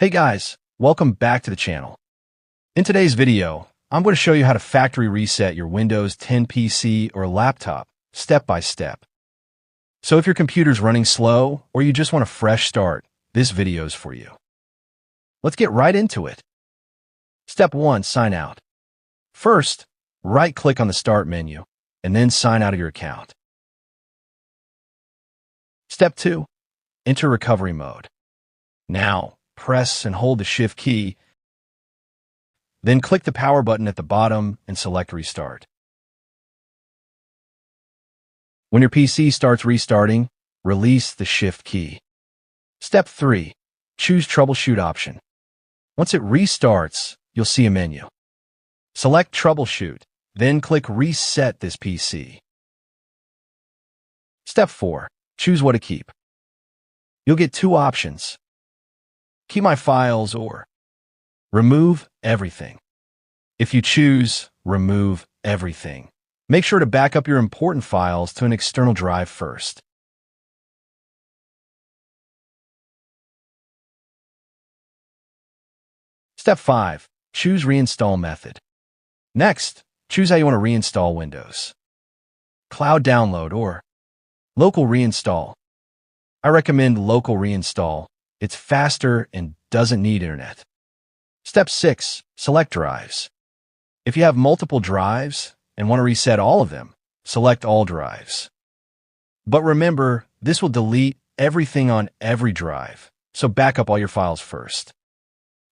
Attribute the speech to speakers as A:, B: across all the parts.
A: Hey guys, welcome back to the channel. In today's video, I'm going to show you how to factory reset your Windows 10 PC or laptop step by step. So if your computer's running slow or you just want a fresh start, this video is for you. Let's get right into it. Step 1. Sign out. First, right-click on the Start menu and then sign out of your account. Step 2. Enter recovery mode. Now, press and hold the Shift key, then click the power button at the bottom and select Restart. When your PC starts restarting, release the Shift key. Step 3. Choose Troubleshoot option. Once it restarts, you'll see a menu. Select Troubleshoot, then click Reset this PC. Step 4. Choose what to keep. You'll get two options: Keep my files or Remove everything. If you choose Remove everything, make sure to back up your important files to an external drive first. Step 5. Choose Reinstall method. Next, choose how you want to reinstall Windows: Cloud download or Local reinstall. I recommend local reinstall. It's faster and doesn't need internet. Step 6. Select drives. If you have multiple drives and want to reset all of them, select all drives. But remember, this will delete everything on every drive, so back up all your files first.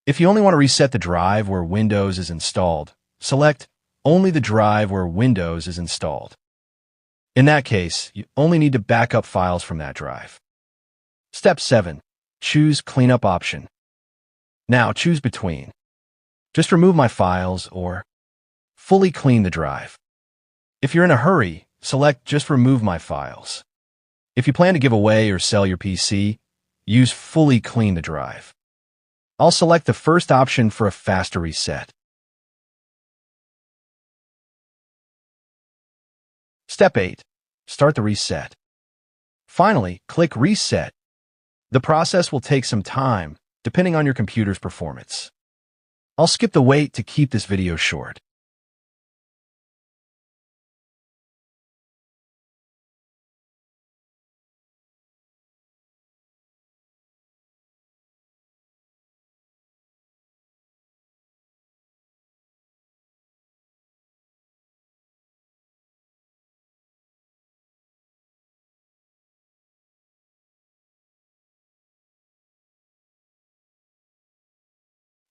A: If you only want to reset the drive where Windows is installed, select only the drive where Windows is installed. In that case, you only need to back up files from that drive. Step 7. Choose Cleanup option. Now choose between Just remove my files or Fully clean the drive. If you're in a hurry, select Just remove my files. If you plan to give away or sell your PC, use Fully clean the drive. I'll select the first option for a faster reset. Step 8. Start the reset. Finally, click Reset. The process will take some time, depending on your computer's performance. I'll skip the wait to keep this video short.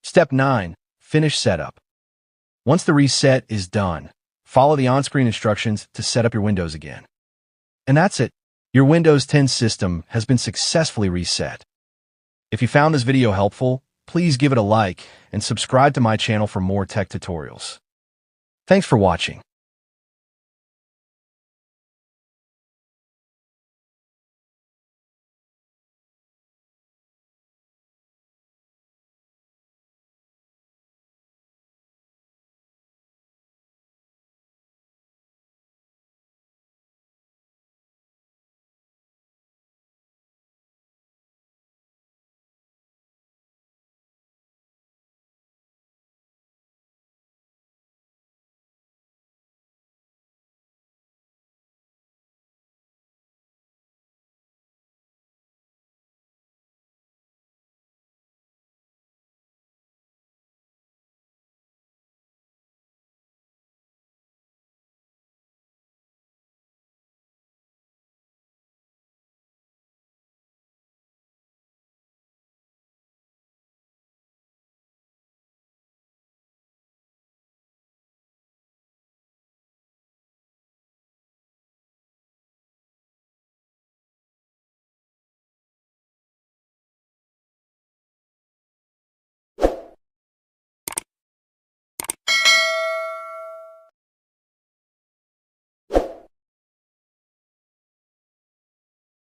A: Step 9. Finish setup. Once the reset is done, follow the on-screen instructions to set up your Windows again. And that's it. Your Windows 10 system has been successfully reset. If you found this video helpful, please give it a like and subscribe to my channel for more tech tutorials. Thanks for watching.